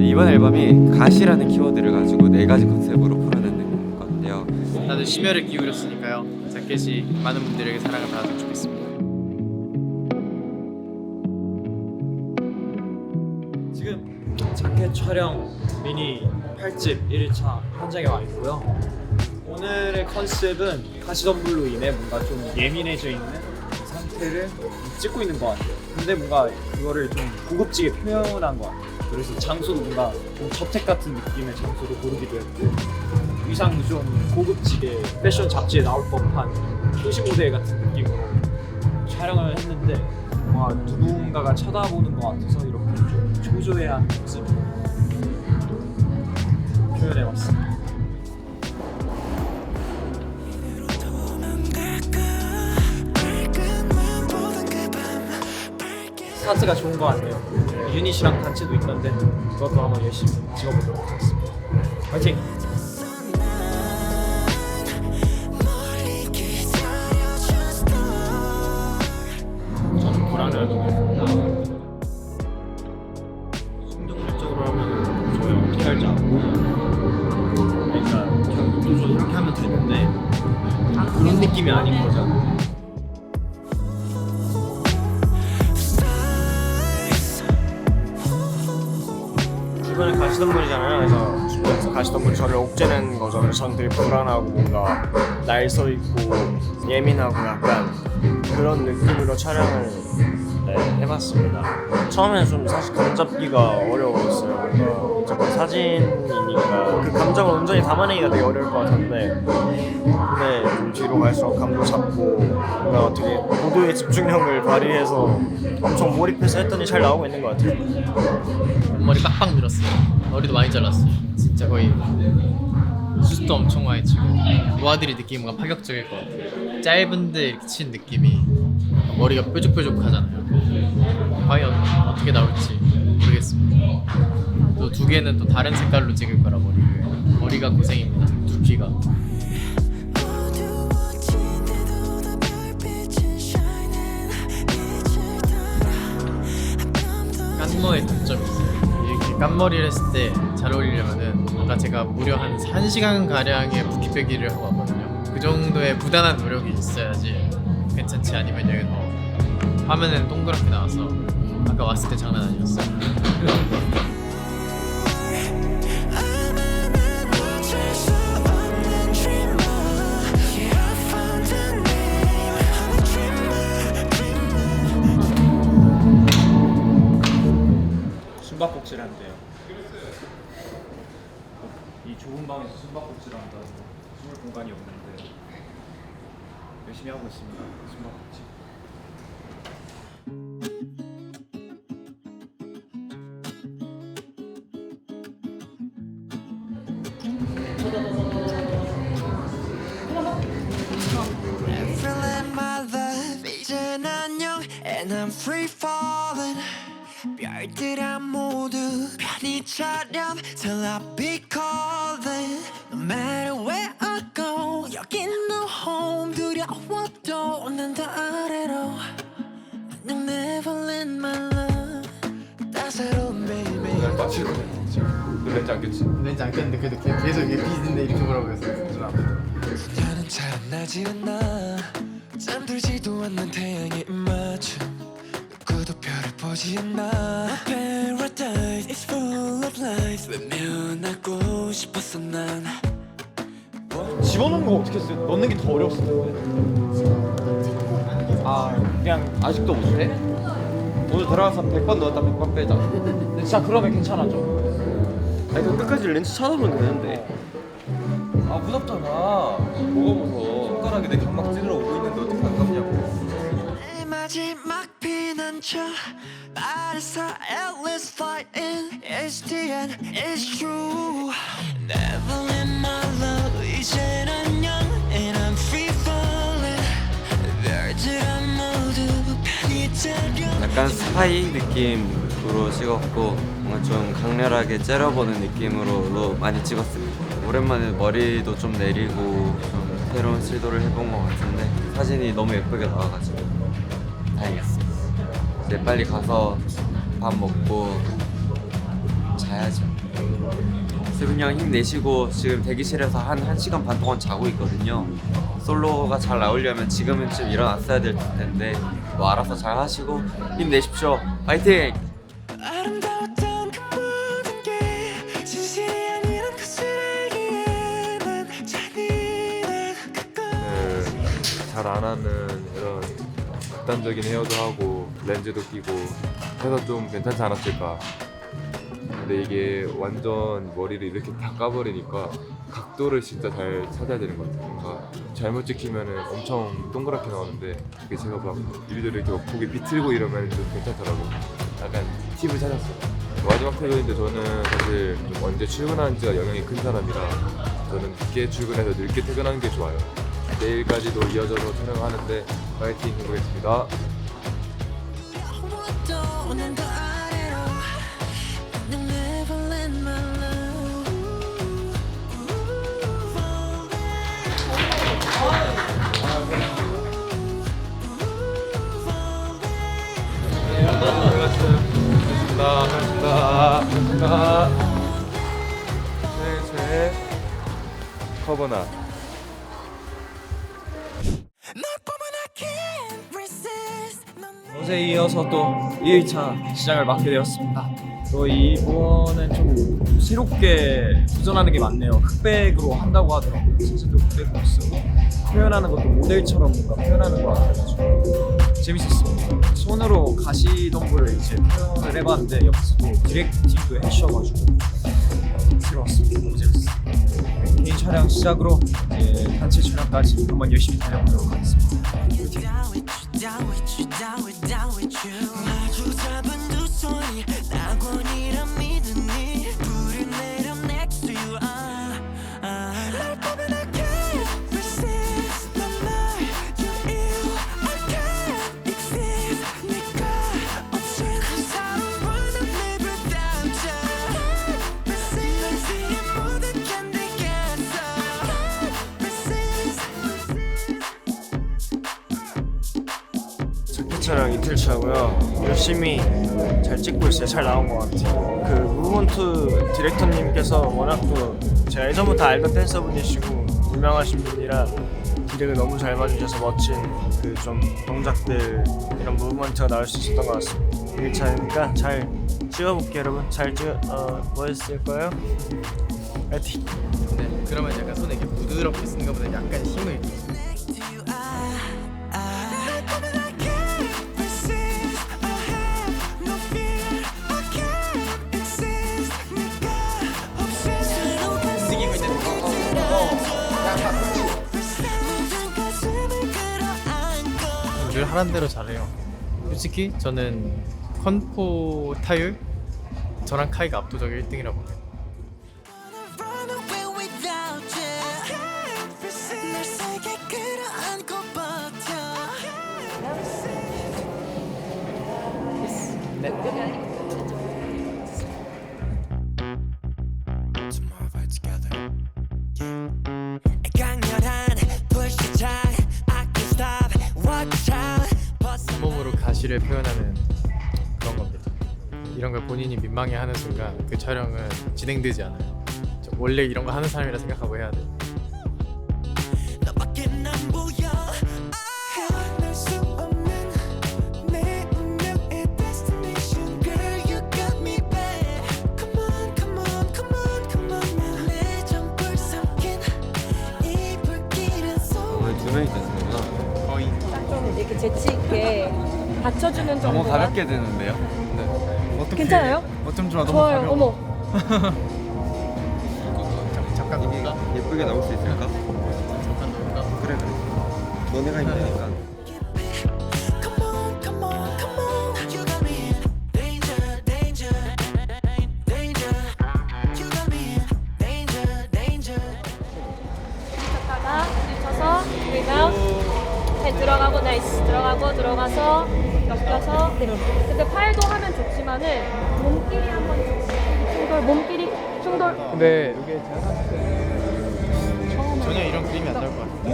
이번 앨범이 가시라는 키워드를 가지고 4가지 컨셉으로 풀어내는 건데요. 나도 심혈을 기울였으니까요. 자켓이 많은 분들에게 사랑을 받았으면 좋겠습니다. 지금 자켓 촬영 미니 8집 1일차 현장에 와 있고요. 오늘의 컨셉은 가시덤불로 인해 뭔가 좀 예민해져 있는 상태를 찍고 있는 것 같아요. 근데 뭔가 그거를 좀 고급지게 표현한 것 같아요. 그래서 장소도 뭔가 좀 저택 같은 느낌의 장소를 고르기도 했고, 의상도 좀 고급지게 패션 잡지에 나올 법한 도시 모델 같은 느낌으로 촬영을 했는데, 뭔가 누군가가 쳐다보는 것 같아서 이렇게 좀 초조해한 모습 표현해봤습니다. 스타트가 좋은 것 같네요. 유닛이랑 단체도 있던데 그것도 한번 열심히 찍어보도록 하겠습니다. 화이팅! 저는 불안해하는데 성경적으로 하면 저희 어떻게 할지 알고, 그러니까 결국도 이렇게 하면 되는데 그런 느낌이 아닌 거잖아. 주변에 가시덤불이잖아요. 그래서 주변에서 가시덤불이 저를 옥죄는 거죠. 그래서 저는 되게 불안하고 뭔가 날 서 있고 예민하고 약간 그런 느낌으로 촬영을 해봤습니다. 처음에는 좀 사실 감 잡기가 어려웠어요. 뭔가 어차피 사진이니까 그 감정을 온전히 담아내기가 되게 어려울 것 같았는데, 근데 좀 뒤로 갈수록 감도 잡고 뭔가 어떻게 고도의 집중력을 발휘해서 엄청 몰입해서 했더니 잘 나오고 있는 것 같아요. 머리 빡빡 밀었어요. 머리도 많이 잘랐어요. 진짜 거의 숱도 엄청 많이 치고 모아들이 느낌이 뭔가 파격적일 것 같아요. 짧은데 이렇게 친 느낌이 머리가 뾰족뾰족하잖아요. 과연 어떻게 나올지 모르겠습니다. 또 두 개는 또 다른 색깔로 찍을 거라 머리가 고생입니다. 두피가. 깐머의 단점이 있어요. 이렇게 깐머리를 했을 때 잘 어울리려면은 아까 제가 무려 한 1시간 가량의 붓기 빼기를 하고 왔거든요. 그 정도의 부단한 노력이 있어야지 괜찮지, 아니면 여기서 화면에는 동그랗게 나와서 아까 왔을 때 장난 아니었어요. 숨바꼭질한대요. 이 좁은 방에서 숨바꼭질한다고 숨을 공간이 없는데 열심히 하고 있습니다. 숨바꼭질. Feeling my love 이젠 안녕 and I'm free falling 별들아 모두 편히 차렴 till I be calling no matter where I go 여긴 no home 두려워도 난 더 아래로 그냥 never let my love 따사로운 baby 렌즈 안 꼈지? 렌즈 안 꼈는데 그래도 계속 이게 비는데 이렇게 보라고 했어요. 좀 아프더라고요. 나는 참 나지 않아 잠들지도 않는 태양의 입맞춤 누구도 별을 보지 않아 My paradise is full of lies 외면하고 싶었어 난 집어넣는 거 어떻게 했어요? 넣는 게 더 어려웠을 텐데. 아 그냥 아직도 못해? 오늘 들어가서 100번 넣었다 100번 빼자. 근데 진짜 그러면 괜찮아져. 아니 그 끝까지 렌즈 찾아보면 되는데. 아 무섭잖아. 뭐가 무서워? 손가락에 내 각막 찌르러 오고 있는데 어떻게 안 감냐고. 내 마지막 피난처 말해서 at least fight in it's the end it's true Never let my love 이젠 안녕 and I'm free falling 별들아 모두 편히 차려 약간 스파이 느낌으로 찍었고 뭔가 좀 강렬하게 째려보는 느낌으로 많이 찍었습니다. 오랜만에 머리도 좀 내리고 좀 새로운 시도를 해본 것 같은데 사진이 너무 예쁘게 나와가지고 다행이었습니다. 이제 빨리 가서 밥 먹고 자야 가야죠. 세빈이 형 힘내시고 지금 대기실에서 한 1시간 반 동안 자고 있거든요. 솔로가 잘 나오려면 지금은 좀 일어났어야 될 텐데 뭐 알아서 잘 하시고 힘내십시오. 파이팅! 아름다웠던 그 모든 게 진실이 아니란 것을 알기에 난 잔인한 그것 잘 안 하는 이런 극단적인 헤어도 하고 렌즈도 끼고 해서 좀 괜찮지 않았을까. 근데 이게 완전 머리를 이렇게 다 까버리니까 각도를 진짜 잘 찾아야 되는 것 같아요. 뭔가 잘못 찍히면은 엄청 동그랗게 나오는데 이게 제가 막 일일이 이렇게 막 고개 비틀고 이러면 좀 괜찮더라고요. 약간 팁을 찾았어요. 마지막 퇴근인데 저는 사실 좀 언제 출근하는지가 영향이 큰 사람이라 저는 늦게 출근해서 늦게 퇴근하는 게 좋아요. 내일까지도 이어져서 촬영하는데 파이팅 해보겠습니다. 오늘 더 아래로 난 never let my love 감사합니다. 최 커버나 널 보면 I can't resist 넌 어제 이어서 또 2일차 시작을 맡게 되었습니다. 또 이번엔 좀 새롭게 도전하는 게 많네요. 흑백으로 한다고 하더라고요. 사진도 흑백으로 쓰고 표현하는 것도 모델처럼 뭔가 표현하는 것 같아가지고 재밌었습니다. 손으로 가시덤불을 이제 표현을 해봤는데 옆에서 또 디렉팅도 해주셔가지고 새로웠습니다. 너무 재밌었어요. 개인 촬영 시작으로 이제 단체 촬영까지 한번 열심히 달려보도록 하겠습니다. down with you down with you down with down with you 마주 잡은 두 손이 낙원이란 믿으니 불을 내려 next to you 널 보면 I can't resist 넌 날 you ill I can't exist 네가 없을 Cause I don't wanna live without you resist 널 위해 모든 견디겠어 resist 자켓 촬영 이틀 차고요. 열심히 잘 찍고 있어요. 잘 나온 것 같아요. 그 무브먼트 디렉터님께서 워낙 또 제가 예전부터 알던 댄서분이시고 유명하신 분이라 디렉을 너무 잘 봐주셔서 멋진 그 좀 동작들 이런 무브먼트가 나올 수 있었던 것 같습니다. 1차니까 잘 찍어볼게요 여러분. 잘 멋있을 거예요. 파이팅. 네, 그러면 약간 손에 이렇게 부드럽게 쓰는 것보다 약간 힘을 좀 next to you 날 보면 I can't resist I have no fear I can't exist 네가 없을 새로운 움직이고 있는 모든 가슴을 끌어안고 늘 하란 대로 잘해요. 솔직히 저는 컨포 타율 저랑 카이가 압도적 1등이라고 봅니다. Run away without you 널 세게 끌어안고 버텨 강렬한 불시착 I can't stop watch out 온몸으로 가시를 표현하는 그런 겁니다. 이런 걸 본인이 민망해하는 순간 그 촬영은 진행되지 않아요. 저 원래 이런 거 하는 사람이라 생각하고 해야 돼요. 너밖에 안 보여 헤어날 수 없는 내 운명의 destination Girl you got me bad Come on come on come on come on 내 전부를 삼킨 이 불길은 오늘 2명이 됐습니다. 좀 이렇게 재치 있게 받쳐주는 정도가 너무 가볍게 되는데요? 괜찮아요? 어쩜 좋아 좋아요. 어머. 잠깐 놓을까? 예쁘게 나올 수 있을까? 잠깐 놓을까? 그래. 너네가 힘드니까. Come on come on come on You got me in danger danger danger You got me in danger danger 쳤다가 뒤쳐서 리바운드 잘 들어가고 나이스 들어가서 엮여서 내려오고. 근데 팔도 하면 좋지만은 몸끼리 한번 충돌 몸끼리 충돌. 근데 이게 제가 봤을 때 전혀 이런 그림이 안 나올 것 같아요.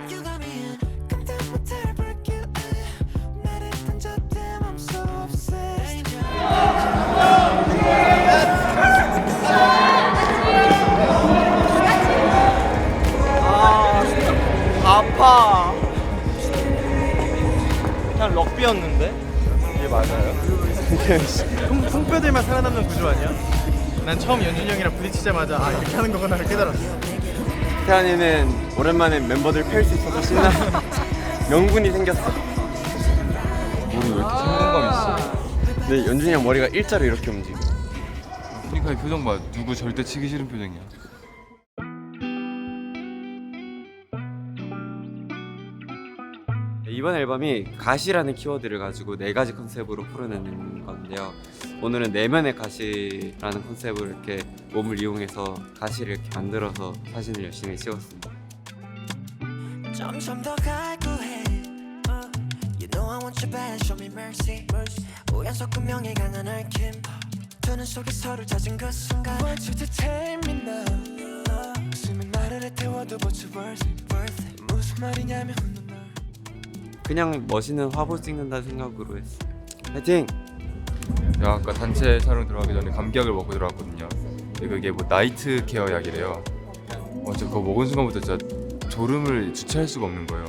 You got me in 깜짝 못할 불길 나를 던져 댐 약간 럭비였는데 이게 맞아요? 통뼈들만 살아남는 구조 아니야? 난 처음 연준이 형이랑 부딪히자마자 아 이렇게 하는 거구나를 깨달았어. 태환이는 오랜만에 멤버들 팰 수 있어서 신나. 명분이 생겼어. 머리 왜 이렇게 생동감 있어? 근데 연준이 형 머리가 일자로 이렇게 움직여. 그러니까 이 표정 봐. 누구 절대 치기 싫은 표정이야. 이번 앨범이 가시라는 키워드를 가지고 4가지 컨셉으로 풀어내는 건데요. 오늘은 내면의 가시라는 컨셉으로 이렇게 몸을 이용해서 가시를 이렇게 만들어서 사진을 열심히 찍었습니다. 점점 더 갈구해 You know I want you bad, show me mercy 우연 섞은 명예 강한 얽힘 두 눈 속에 서로를 찾은 그 순간 I want you to take me now 수많은 말을 해태워도 what's worth it 무슨 말이냐면 그냥 멋있는 화보 찍는다는 생각으로 했어요. 파이팅! 제가 아까 단체 촬영 들어가기 전에 감기약을 먹고 들어갔거든요. 근데 그게 뭐 나이트 케어 약이래요. 저 그거 먹은 순간부터 진짜 졸음을 주체할 수가 없는 거예요.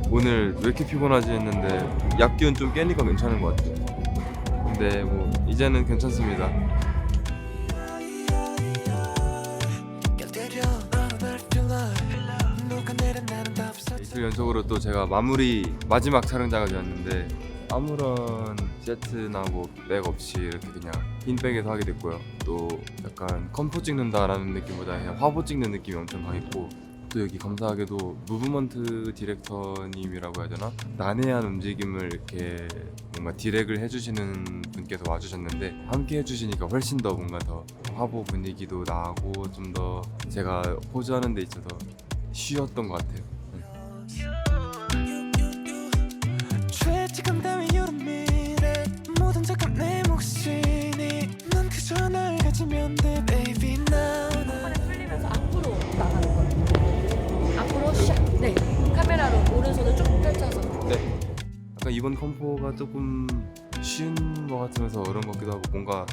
오늘 왜 이렇게 피곤하지 했는데 약 기운 좀 깨니까 괜찮은 것 같아요. 근데 뭐 이제는 괜찮습니다. 이틀 연속으로 또 제가 마지막 촬영자가 되었는데 아무런 세트나 뭐 백 없이 이렇게 그냥 흰 백에서 하게 됐고요. 또 약간 컴포 찍는다라는 느낌보다 그냥 화보 찍는 느낌이 엄청 강했고, 또 여기 감사하게도 무브먼트 디렉터님이라고 해야 되나? 난해한 움직임을 이렇게 뭔가 디렉을 해주시는 분께서 와주셨는데 함께 해주시니까 훨씬 더 뭔가 더 화보 분위기도 나고 좀 더 제가 포즈하는 데 있어서 쉬웠던 것 같아요. 죄책감 따위 you don't mean it 모든 잠깐 내 몫이니 넌 그저 날 가지면 돼 baby now 이번에 풀리면서 앞으로 나가는 거예요. 앞으로 네. 카메라로 오른손을 쭉 펼쳐서. 네. 약간 이번 컴포가 조금 쉬운 것 같으면서 어려운 것 같기도 하고 뭔가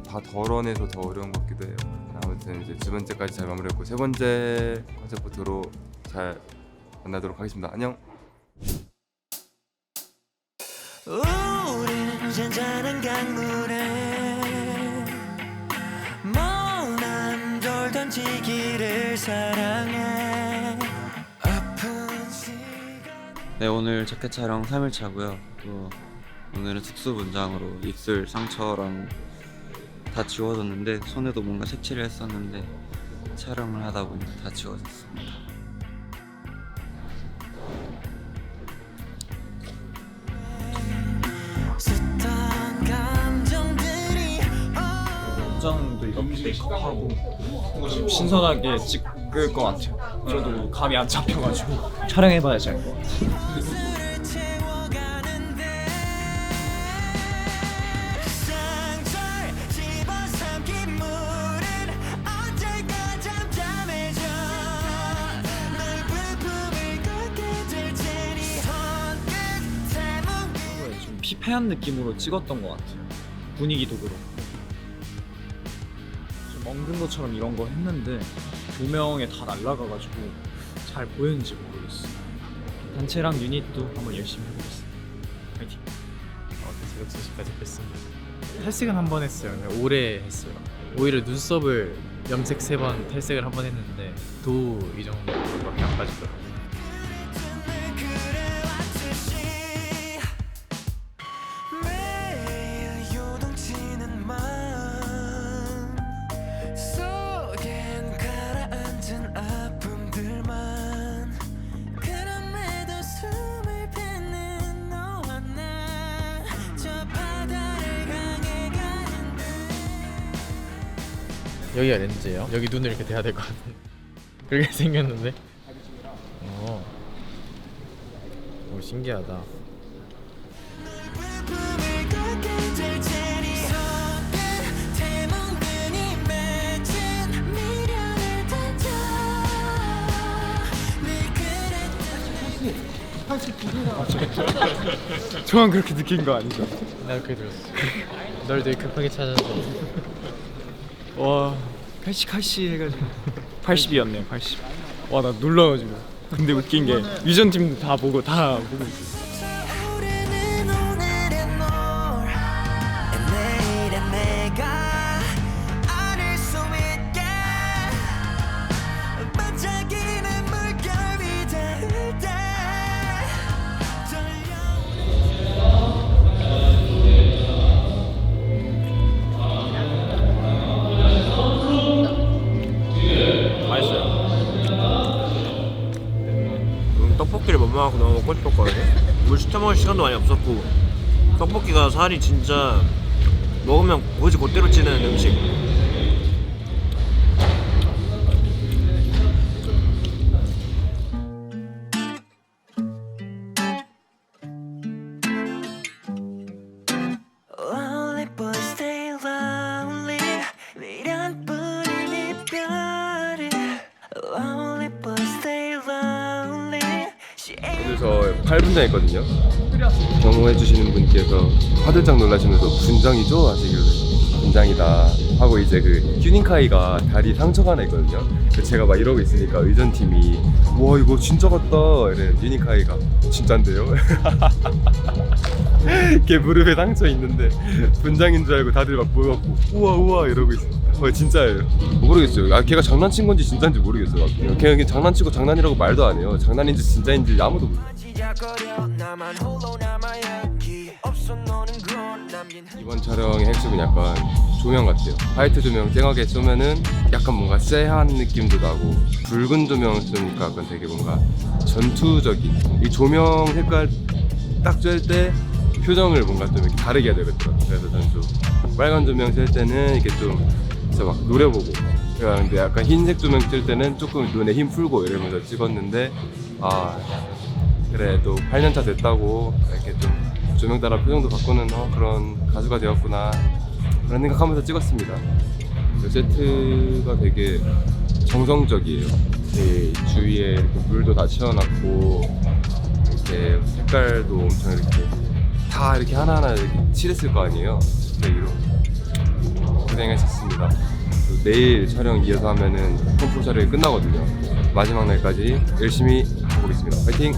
다 덜어내서 더 어려운 것 같기도 해요. 아무튼 이제 두 번째까지 잘 마무리했고 세 번째 컨셉부터로 잘 만나도록 하겠습니다. 안녕. 우리는 잔잔한 강물에 머난 돌 던지기를 사랑해 아픈 시간 네, 오늘 자켓 촬영 3일차고요. 또 오늘은 특수 분장으로 입술 상처랑 다 지워졌는데 손에도 뭔가 색칠을 했었는데 촬영을 하다 보니까 다 지워졌습니다. 숱한 감정들이 원장도 이렇게 메이크업하고 좀 신선하게 찍을 것 같아요. 저도 감이 안 잡혀가지고 촬영해봐야지 알 것 같아요. 술을 채워가는데 상처를 집어삼킨 물은 언젠가 잠잠해져 널 부품을 걷게 될 테니 손끝에 뭉근 좀 피폐한 느낌으로 찍었던 것 같아요. 분위기도 그렇고 좀 멍든 것처럼 이런 거 했는데 조명에 다 날아가가지고 잘 보였는지 모르겠어요. 단체랑 유닛도 한번 열심히 해보겠습니다. 파이팅! 새벽 3시까지 뺐습니다. 탈색은 한 번 했어요. 근데 오래 했어요. 오히려 눈썹을 염색 3번, 탈색을 한 번 했는데 도 이 정도밖에 안 빠지더라고요. 늘 그래왔듯이 매일 요동치는 마음 속엔 가라앉은 아픔들만 그럼에도 숨을 뱉는 너와 나 저 바다를 향해 가는데 여기가 렌즈예요? 여기 눈을 이렇게 대야 될 것 같아. 그렇게 생겼는데? 오, 신기하다. 부품을 걷게 될 테니 손끝에 뭉근히 맺힌 미련을 던져 늘 그랬던 저만 그렇게 느낀 거 아니죠? 나도 그렇게 들었어. 널 되게 급하게 찾아서. 와, 칼씨 해가지고 80이었네요. 80. 와, 나 놀라가지고. 근데 웃긴 게 유전팀도 다 보고 있어. 오래 먹고 싶었거든요. 물 시켜 먹을 시간도 많이 없었고 떡볶이가 살이 진짜 먹으면 고지 곧대로 찌는 음식. Lonely boy stay lonely 미련 뿐인 이별이 Lonely boy stay lonely 오늘 저 8분장 했거든요. 경호해 주시는 분께서 화들짝 놀라시면서 분장이죠? 하시길래 분장이다 하고 이제 그 휴닝카이가 다리 상처가 하나 있거든요. 그래서 제가 막 이러고 있으니까 의전팀이 와 이거 진짜 같다 이러는 휴닝카이가 진짠데요? 걔 무릎에 상처 있는데 분장인 줄 알고 다들 막 모여갖고 우와 우와 이러고 있어. 진짜예요. 모르겠어요. 걔가 장난친 건지 진짜인지 모르겠어요. 걔가 그냥 장난치고 장난이라고 말도 안 해요. 장난인지 진짜인지 아무도 모르겠어요. 이번 촬영의 핵심은 약간 조명 같아요. 화이트 조명 쨍하게 쏘면은 약간 뭔가 쎄한 느낌도 나고 붉은 조명 쏘니까 약간 되게 뭔가 전투적인 이 조명 색깔 딱 쐴 때 표정을 뭔가 좀 이렇게 다르게 해야 되겠더라고요. 그래서 저는 좀 빨간 조명 쐴 때는 이렇게 좀 진짜 막 노려보고 근데 약간 흰색 조명 쐴 때는 조금 눈에 힘 풀고 이러면서 찍었는데 아 그래 또 8년차 됐다고 이렇게 좀 조명 따라 표정도 바꾸는 그런 가수가 되었구나 그런 생각하면서 찍었습니다. 그 세트가 되게 정성적이에요. 주위에 이렇게 물도 다 채워놨고 이렇게 색깔도 엄청 이렇게 다 이렇게 하나하나 이렇게 칠했을 거 아니에요. 스프레이로 고생하셨습니다. 내일 촬영 이어서 하면은 펌프 촬영이 끝나거든요. 마지막 날까지 열심히 해보겠습니다. 화이팅!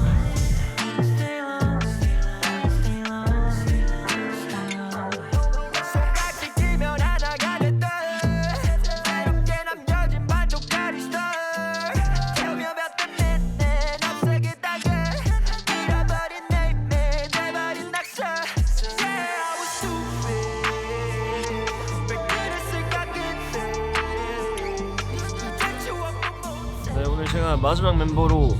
네, 오늘 제가 마지막 멤버로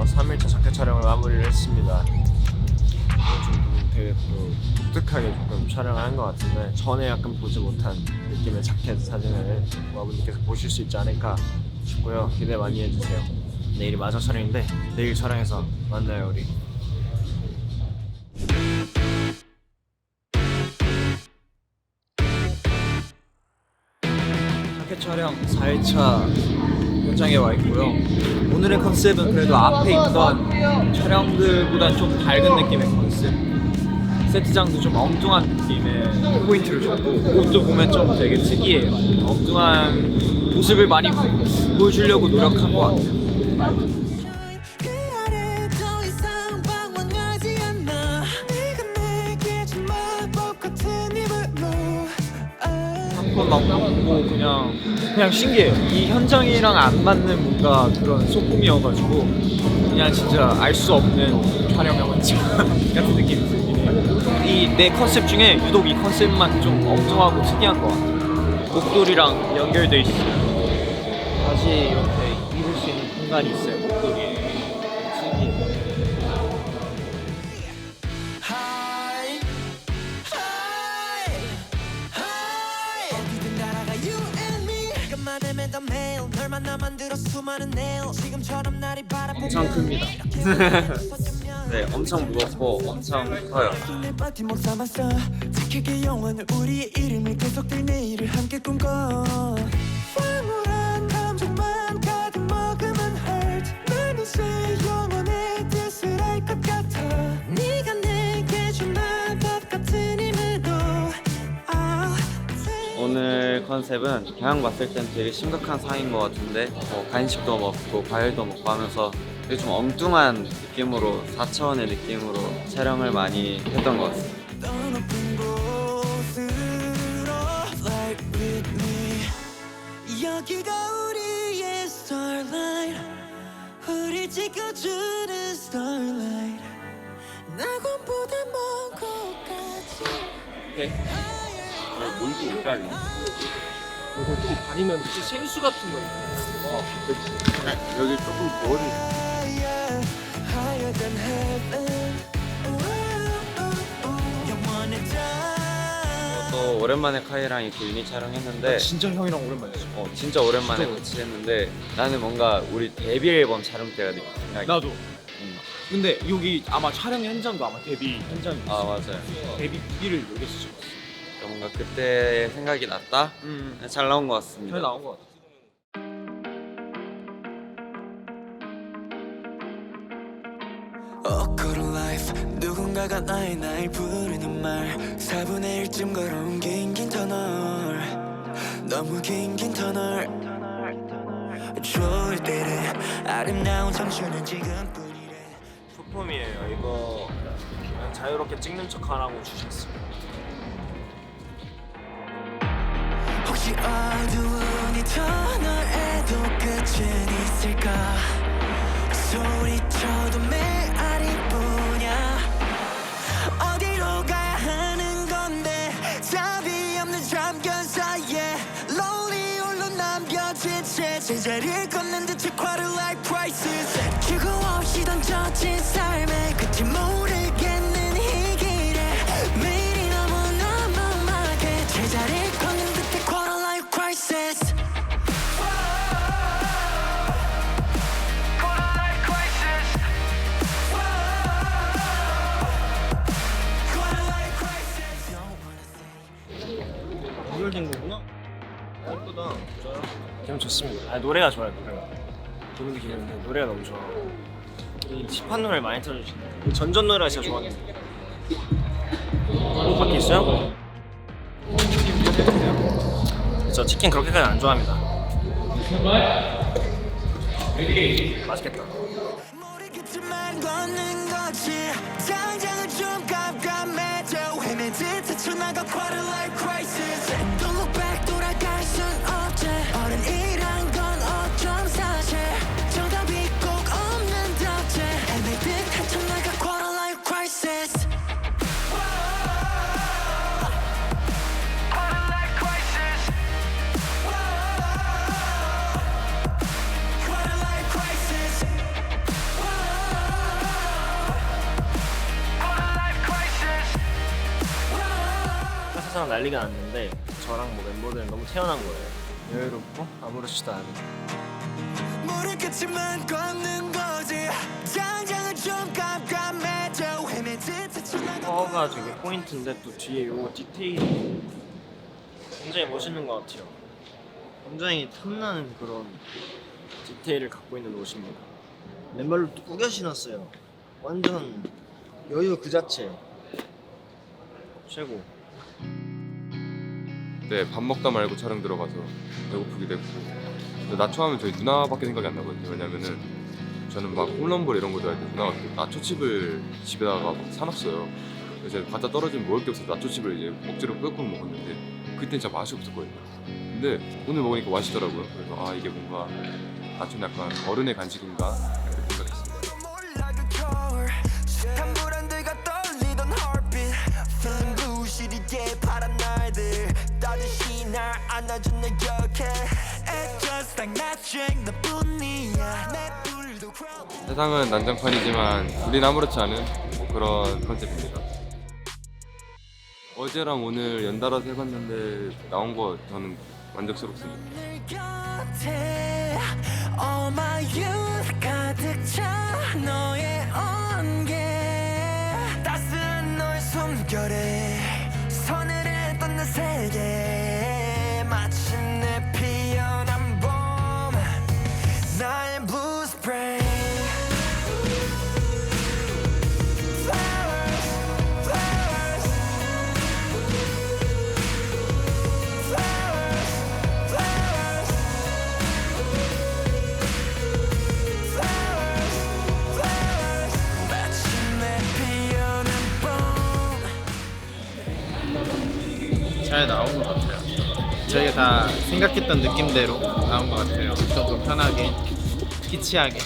3일차 자켓 촬영을 마무리를 했습니다. 좀 되게 또 독특하게 조금 촬영을 한 것 같은데 전에 약간 보지 못한 느낌의 자켓 사진을 여러분들께서 보실 수 있지 않을까 싶고요. 기대 많이 해주세요. 내일이 마지막 촬영인데 내일 촬영에서 만나요 우리. 자켓 촬영 4일차 현장에 와 있고요. 오늘의 컨셉은 그래도 앞에 있던 촬영들보단 좀 밝은 느낌의 컨셉. 세트장도 좀 엉뚱한 느낌의 포인트를 줬고 옷도 보면 좀 되게 특이해요. 엉뚱한 모습을 많이 보여주려고 노력한 것 같아요. 그 아래 더 이상 방황하지 않아 네가 내게 준 마법 같은 입으로 한번 막 보고 그냥 신기해요. 이 현장이랑 안 맞는 뭔가 그런 소품이어가지고 그냥 진짜 알 수 없는 촬영 영화지 같은 느낌이 들긴 해요. 이 내 컨셉 중에 유독 이 컨셉만 좀 엉뚱하고 특이한 것 같아요. 목도리랑 연결돼 있어요. 다시 이렇게 입을 수 있는 공간이 있어요. 목도리에. 특이해요. High, high, high. 어디든 날아가 you and me. 시간만 되면 더 매일 널 만나 만들어 수많은 내일. 지금처럼 날이 바라보면 엄청 큽니다. 네, 엄청 무겁고 엄청 커요. 버티 못 삼았어. 지키게 영원을 우리의 이름을 계속될 내일을 함께 꿈꿔. 황홀한 감정만 가득 머금은 heart. 난 이제 영원의 뜻을 알 것 같아. 네가 내게 준 마법 같은 힘으로. 오늘 컨셉은 그냥 봤을 땐 되게 심각한 상인 것 같은데 간식도 먹고 과일도 먹고 하면서 되게 좀 엉뚱한 느낌으로 4차원의 느낌으로 촬영을 많이 했던 것 같습니다. 더 높은 곳으로 fly with me. 여기가 우리의 starlight. 우릴 지켜주는 starlight. 낙원보다 먼 곳까지. 물도 있다니. 아니면 생수 같은 거 있나요? 여기 조금 머리. higher, higher than heaven. 영원했던 또 오랜만에 카이랑 이렇게 유닛 촬영했는데 진짜 형이랑 오랜만이었어. 진짜 오랜만에 진짜 같이 했는데 나는 뭔가 우리 데뷔 앨범 촬영 때가 생각이 나도. 근데 여기 아마 촬영 현장도 아마 데뷔 현장이었어. 아 맞아요. 데뷔 무기를 여기서 찍었어. 뭔가 그때 생각이 났다. 잘 나온 것 같습니다. 잘 나온 것 같아. Awkward life 누군가가 날 부르는 말 4분의 1쯤 걸어온 긴 터널 너무 긴 터널 좋을 때는 아름다운 청춘은 지금뿐이래 소품이에요. 이거 그냥 자유롭게 찍는 척하라고 주셨어요. 혹시 어두운 이 터널에도 끝은 있을까 소리쳐도 메아리 뿐이야 어디로 가야 하는 건데 답이 없는 잠깐 사이에 lonely 홀로 남겨진 채 제자리를 걷는 듯이 quarter life crisis 주고 없이 던져진 삶의 끝이 모르겠는 이 길에 매일이 너무 막해 제자리를 걷는 듯해 quarter life crisis 연결된 거구나. 예쁘다. 기분 좋습니다. 아, 노래가 좋아요. 노래가. 기분도 기분인데 노래가 너무 좋아. 이 힙한 노래를 많이 틀어주시네. 전전 노래가 진짜 좋았는데. 밖에 있어요? 저 치킨 그렇게까지 안 좋아합니다. 맛있겠다. 모르겠지만 걷는 거지 당장은 좀 깜깜해져 헤매듯 헤쳐나가 quarter life crisis Don't look back 돌아갈 순 없지 어른이란 건 어쩜 사실 정답이 꼭 없는 덕지 헤매듯 헤쳐나가 quarter life crisis Quarter life crisis Quarter life crisis 세상 난리가 났는데 저랑 뭐 멤버들 너무 태어난 거예요. 여유롭고 아무렇지도 않은. 모르겠지만 걷는 거지 당장은 좀 깜깜해져 헤매듯 헤쳐나가 퍼가 되게 포인트인데 또 뒤에 요거 디테일이 굉장히 멋있는 것 같아요. 굉장히 탐나는 그런 디테일을 갖고 있는 옷입니다. 맨발로 또 꾸겨 신었어요. 완전 여유 그 자체. 최고. 네, 밥 먹다 말고 촬영 들어가서 배고프기도 했고 근데 나초 하면 저희 누나밖에 생각이 안 나거든요. 왜냐면은 저는 막 홈런볼 이런 거 좋아할 때 누나가 또 나초칩을 집에다가 막 사놨어요. 그래서 제가 갖다 떨어지면 먹을 게 없어서 나초칩을 이제 억지로 끄고 먹었는데 그땐 진짜 맛이 없었거든요. 근데 오늘 먹으니까 맛있더라고요. 그래서 아 이게 뭔가 나초는 약간 어른의 간식인가 이렇게 생각했습니다. 몰라 그 겨울 숱한 불안들과 떨리던 heartbeat Feeling blue 시리게 파란 날들 따뜻이 날 안아준 내 곁에 It's just like magic 너뿐이야 내 불도 ground 세상은 난장판이지만 우린 아무렇지 않은 뭐 그런 컨셉입니다. 어제랑 오늘 연달아서 해봤는데 나온 거 저는 만족스럽습니다. 늘 곁에 All my youth 가득 차 너의 온기 따스한 너의 숨결에 서늘해 떴는 세계 마침내 피어난 봄 나의 blue spring Flowers, flowers Flowers, flowers Flowers, flowers 마침내 피어난 봄 잘 나온 것 같아요. 저희가 다 생각했던 느낌대로 나온 것 같아요. 좀 편하게, 키치하게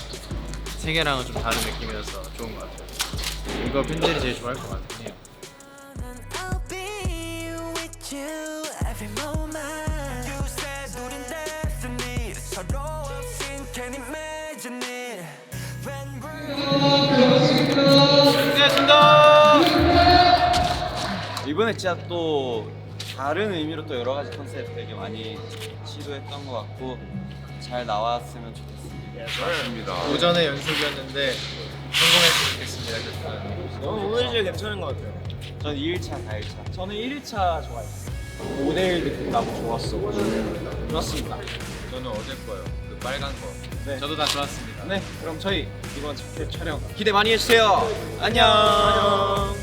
세계랑은 좀 다른 느낌이어서 좋은 것 같아요. 이거 팬들이 제일 좋아할 것 같긴 해요. I'll be with you every moment. You said 우린 destiny. 서로 없인 can imagine it. When we're 고생하셨습니다. 이번에 진짜 또 다른 의미로 또 여러 가지 컨셉 되게 많이 시도했던 것 같고 잘 나왔으면 좋겠습니다. 맞습니다. 오전의 연습이었는데 성공했으면 좋겠습니다. 저는 오늘이 제일 괜찮은 것 같아요. 전 2일차, 4일차. 저는 1일차 좋아했어요. 모델 느낌 나고 좋았어가지고 좋았습니다. 저는 어제 거요. 그 빨간 거. 저도 다 좋았습니다. 네, 그럼 저희 이번 자켓 촬영 기대 많이 해주세요. 안녕.